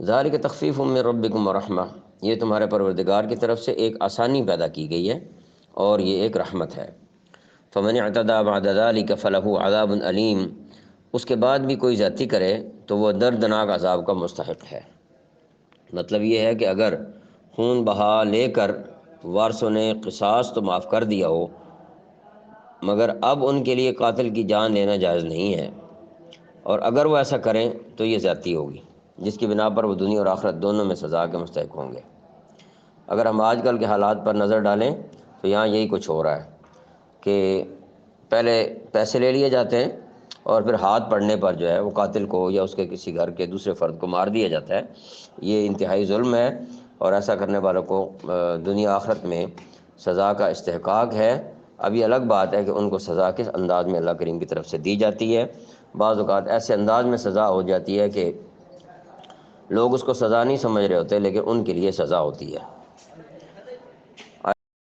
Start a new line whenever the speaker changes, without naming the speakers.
ذالک تخفیف من ربکم ورحمہ، یہ تمہارے پروردگار کی طرف سے ایک آسانی پیدا کی گئی ہے اور یہ ایک رحمت ہے۔ فمن اعتدی بعد ذلک فلہ عذاب علیم، اس کے بعد بھی کوئی زیادتی کرے تو وہ دردناک عذاب کا مستحق ہے۔ مطلب یہ ہے کہ اگر خون بہا لے کر وارثوں نے قصاص تو معاف کر دیا ہو، مگر اب ان کے لیے قاتل کی جان لینا جائز نہیں ہے، اور اگر وہ ایسا کریں تو یہ زیادتی ہوگی، جس کی بنا پر وہ دنیا اور آخرت دونوں میں سزا کے مستحق ہوں گے۔ اگر ہم آج کل کے حالات پر نظر ڈالیں تو یہاں یہی کچھ ہو رہا ہے کہ پہلے پیسے لے لیے جاتے ہیں اور پھر ہاتھ پڑنے پر جو ہے وہ قاتل کو یا اس کے کسی گھر کے دوسرے فرد کو مار دیا جاتا ہے۔ یہ انتہائی ظلم ہے، اور ایسا کرنے والوں کو دنیا آخرت میں سزا کا استحقاق ہے۔ اب یہ الگ بات ہے کہ ان کو سزا کس انداز میں اللہ کریم کی طرف سے دی جاتی ہے۔ بعض اوقات ایسے انداز میں سزا ہو جاتی ہے کہ لوگ اس کو سزا نہیں سمجھ رہے ہوتے، لیکن ان کے لیے سزا ہوتی ہے۔